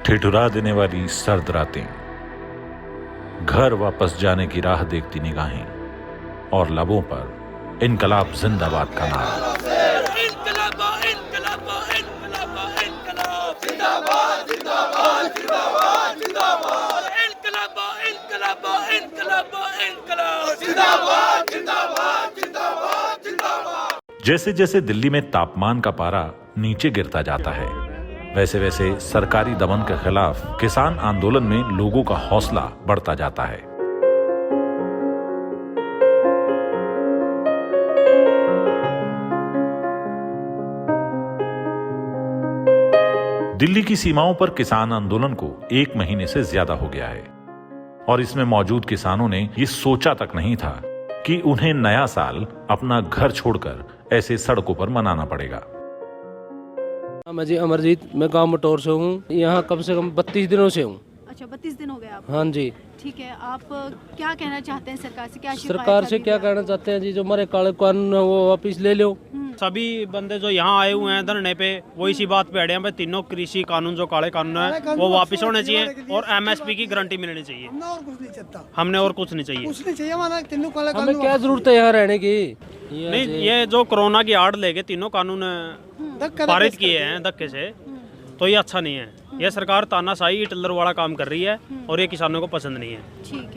ठिठुरा देने वाली सर्द रातें, घर वापस जाने की राह देखती निगाहें और लबों पर इनकलाब जिंदाबाद का नारा। जैसे जैसे दिल्ली में तापमान का पारा नीचे गिरता जाता है, वैसे वैसे सरकारी दमन के खिलाफ किसान आंदोलन में लोगों का हौसला बढ़ता जाता है। दिल्ली की सीमाओं पर किसान आंदोलन को 1 महीने से ज्यादा हो गया है और इसमें मौजूद किसानों ने ये सोचा तक नहीं था कि उन्हें नया साल अपना घर छोड़कर ऐसे सड़कों पर मनाना पड़ेगा। मैं जी अमरजीत, मैं गांव मटोर से हूँ। यहाँ कम से कम 32 दिनों से हूँ। अच्छा, 32 दिन हो गए आप? हाँ जी। ठीक है, आप क्या कहना चाहते हैं सरकार से? क्या सरकार से क्या कहना चाहते हैं जी, जो हमारे काले कानून है वो वापिस ले लो। सभी बंदे जो यहाँ आए हुए हैं धरने पे वो इसी बात पे अड़े हैं भाई, तीनों कृषि कानून जो काले कानून है वो वापस होने चाहिए और एमएसपी की गारंटी मिलनी चाहिए। हमने और कुछ नहीं चाहिए। हमें क्या जरूरत है यहाँ रहने की? नहीं, ये जो कोरोना की आड़ लेके तीनों कानून पारित किए हैं धक्के से, तो ये अच्छा नहीं है। यह सरकार तानाशाही टिल्लर वाला काम कर रही है और ये किसानों को पसंद नहीं है।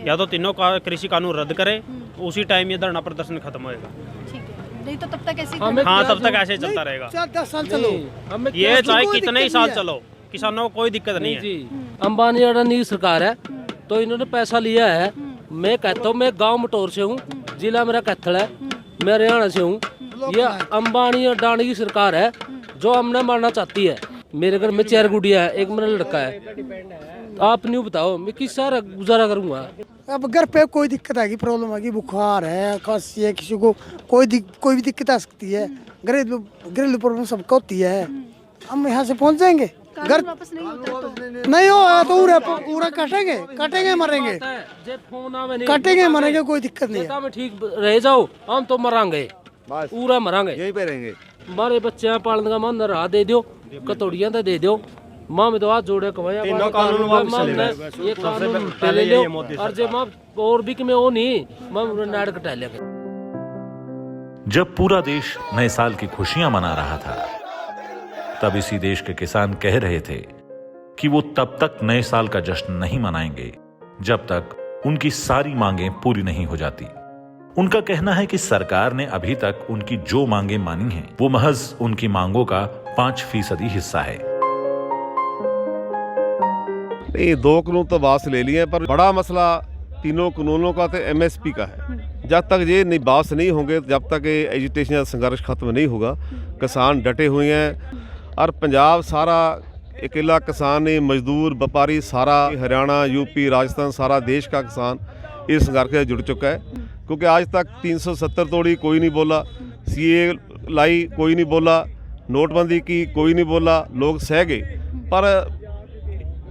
या तो तीनों कृषि कानून रद्द करे, उसी टाइम ये धरना प्रदर्शन खत्म होएगा। नहीं तो तब तक ऐसे हाँ, तब तक ऐसे ही चलता रहेगा। 10 साल चलो, ये चाहे कितने ही साल चलो, किसानों को कोई दिक्कत नहीं है। अंबानी अडानी की सरकार है तो इन्होंने पैसा लिया है। मैं कहता हूँ, मैं गाँव मटोर से हूँ, जिला मेरा कैथल है, मैं हरियाणा से हूँ। ये अंबानी अडानी की सरकार है जो हमने मारना चाहती है। मेरे घर में 4 गुड़िया है, एक मेरा लड़का है। आप नहीं बताओ मैं किस सारा गुजारा करूंगा? अब घर पे कोई दिक्कत आएगी, प्रॉब्लम आएगी, बुखार है, खांसी है, किसी को कोई भी दिक्कत आ सकती है। घरेलू प्रॉब्लम सबको होती है। हम यहाँ से पहुँच जाएंगे, घर वापस नहीं होता तो नहीं हो तो पूरा काटेंगे मरेंगे, काटेंगे मरेंगे, कोई दिक्कत नहीं है। ठीक रह जाओ, हम तो मरांगे, पूरा मरांगे, यही पे रहेंगे। हमारे बच्चे पालने का मन रहा दे दो, कतौड़ियाँ तो दे दो। माँ में तो हाथ जोड़े कमाया, ये कानून ले लो और जब माँ और भी में वो नहीं माँ नाड़ कटा लेंगे। जब पूरा देश नए साल की खुशियां मना रहा था, तब इसी देश के किसान कह रहे थे कि वो तब तक नए साल का जश्न नहीं मनाएंगे जब तक उनकी सारी मांगें पूरी नहीं हो जाती। उनका कहना है कि सरकार ने अभी तक उनकी जो मांगें मानी हैं, वो महज उनकी मांगों का 5% हिस्सा है। नहीं, 2 कानून तो वापस ले लिए, पर बड़ा मसला तीनों कानूनों का तो एमएसपी का है। जब तक ये वापस नहीं होंगे, जब तक ये एजुटेशन का संघर्ष खत्म नहीं होगा, किसान डटे हुए हैं। और पंजाब सारा अकेला किसान नहीं, मजदूर, व्यापारी, सारा हरियाणा, यूपी, राजस्थान, सारा देश का किसान इस संघर्ष से जुड़ चुका है। क्योंकि आज तक 370 तोड़ी कोई नहीं बोला, सीए लाई कोई नहीं बोला, नोटबंदी की कोई नहीं बोला, लोग सह गए। पर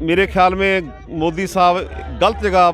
मेरे ख्याल में मोदी साहब गलत जगह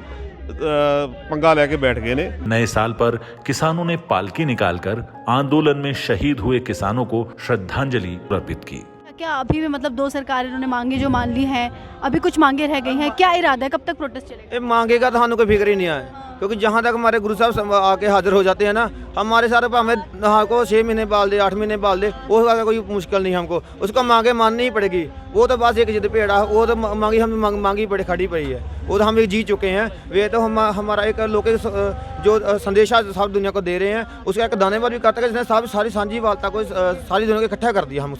पंगा लेके बैठ गए ने। नए साल पर किसानों ने पालकी निकालकर आंदोलन में शहीद हुए किसानों को श्रद्धांजलि अर्पित की। क्या अभी भी मतलब 2 सरकारें उन्होंने मांगे जो मान ली हैं, अभी कुछ मांगे रह गई हैं, क्या इरादा है, कब तक प्रोटेस्ट चलेगा? मांगे का तो हमें कोई फिक्र ही नहीं है, क्योंकि जहाँ तक हमारे गुरु साहब आके हाजिर हो जाते हैं ना, हमारे सारे हमें को 6 महीने पाल दे, 8 महीने पाल दे, वो कोई मुश्किल नहीं हमको, उसको मांगे माननी ही पड़ेगी। वो तो बस एक जिद पे अड़ा, वो तो मांगी हम मांगी पड़ी खड़ी पड़ी है, वो तो हम एक जी चुके हैं। वे तो हमारा एक लोग जो संदेशा सब दुनिया को दे रहे हैं, उसका एक दाने भी करता है, जिसने सब सारी सांझी वालता को सारी दुनिया को इकट्ठा कर दिया। हम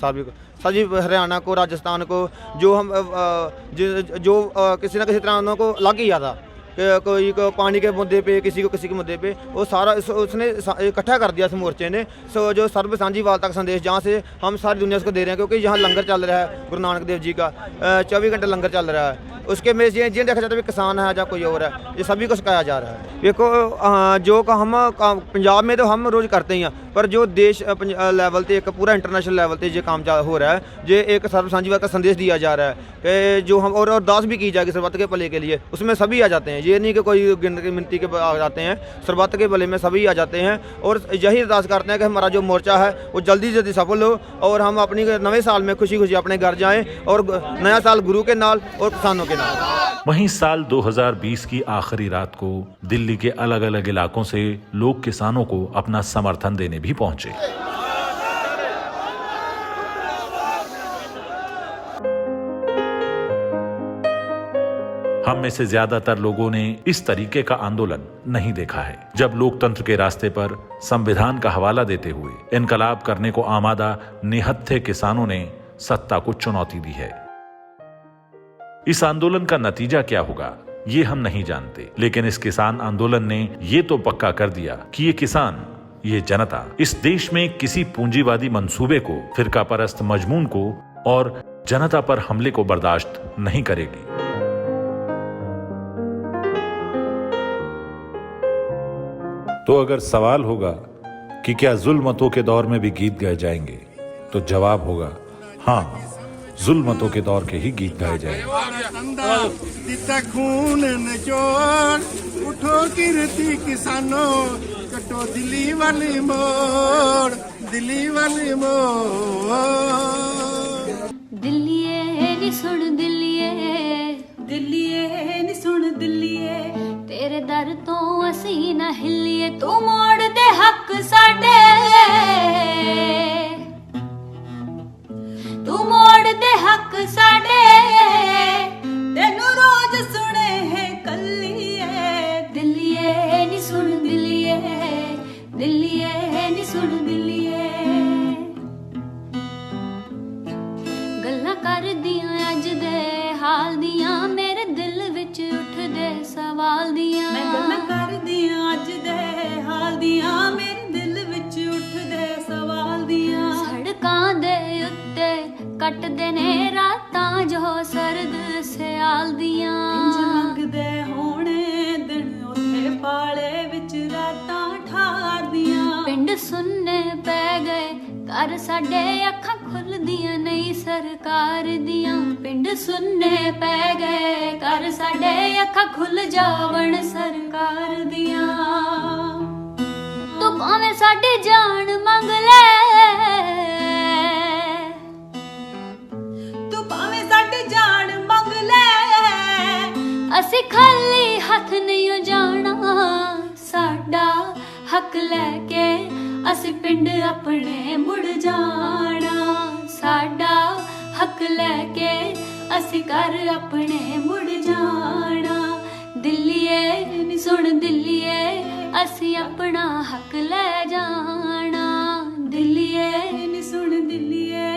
सभी हरियाणा को, राजस्थान को, जो हम जो किसी न किसी तरह उनको लग ही आता, कोई को पानी के मुद्दे पे, किसी के मुद्दे पे, वो सारा उसने इकट्ठा कर दिया इस मोर्चे ने। जो सर्व सांझी वालता का संदेश, जहाँ से हम सारी दुनिया को दे रहे हैं, क्योंकि यहाँ लंगर चल रहा है गुरु नानक देव जी का, 24 घंटे लंगर चल रहा है। उसके में जिन देखा जाता है भी किसान है या कोई और है, ये सभी को सिखाया जा रहा है। देखो जो हम पंजाब में तो हम रोज़ करते ही हैं, पर जो देश लेवल पे एक पूरा इंटरनेशनल लेवल पे ये काम हो रहा है, ये एक सर्व साझीवाद का संदेश दिया जा रहा है कि जो हम और अरदास भी की जाएगी सरबत के भले के लिए, उसमें सभी आ जाते हैं। ये नहीं कि कोई गिनती मिनती के आ जाते हैं, सरबत के भले में सभी आ जाते हैं और यही अरदास करते हैं कि हमारा जो मोर्चा है वो जल्दी से जल्दी सफल हो और हम अपनी नवे साल में खुशी खुशी अपने घर जाएं और नया साल गुरु के नाल और किसानों के नाल। वहीं साल 2020 की आखिरी रात को दिल्ली के अलग अलग इलाकों से लोग किसानों को अपना समर्थन देने भी पहुंचे। हम में से ज्यादातर लोगों ने इस तरीके का आंदोलन नहीं देखा है, जब लोकतंत्र के रास्ते पर संविधान का हवाला देते हुए इनकलाब करने को आमादा निहत्थे किसानों ने सत्ता को चुनौती दी है। इस आंदोलन का नतीजा क्या होगा ये हम नहीं जानते, लेकिन इस किसान आंदोलन ने ये तो पक्का कर दिया कि ये किसान, ये जनता इस देश में किसी पूंजीवादी मंसूबे को, फिरका परस्त मजमून को और जनता पर हमले को बर्दाश्त नहीं करेगी। तो अगर सवाल होगा कि क्या जुल्मतों के दौर में भी गीत गाए जाएंगे, तो जवाब होगा हाँ, जुल्मतों के दौर के ही गीत गाए जाएंगे। खून निचोड़ उठो कीर्ति किसानों, कटो दिल्ली वाली मोड़, दिल्ली वाली मोड़। दिल्लीए नी सुन दिल्लीए, दिल्लीए नी सुन दिल्लीए, तेरे दर तो असी ना हिल्लीए, तू मोड़ दे हक साडे, तू मोड़ दे हक साडे, तेनू रोज सुने है कल्लीए, दिल्लीए नी सुन दिल्लीए, दिल्लीए नी सुन दिल्लीए। गल्लां कर दियां अज दे हाल दियां, मेरे दिल विच उठदे सवाल दियां। मैं गल्लां कर दियां अज दे हाल दियां, मेरे दिल विच उठदे सवाल दियां। सड़कां दे उत्ते कटदे ने रातां जो सरद सियाल दियां, इंज लगदे होणे दिन उत्थे पाले विच रातां ठार दियां। पिंड सुन्ने पै गए घर साडे, अखां खुलदियां नहीं सरकार दियां। पिंड सुन्ने पै गए घर साडे, अखां खुल जावण सरकार दियां। तू भावें साडी जान मंग ले, तू भावें साडी जान मंग ले, असी खाली हथ नहीं जाना। साडा हक लैके असी पिंड अपने मुड़ जाना, साडा हक लैके असी घर अपने मुड़ जाना। दिल्लीए नी सुन दिल्लीए, असी अपना हक ले जाना, दिल्लीए नी सुन दिल्लीए।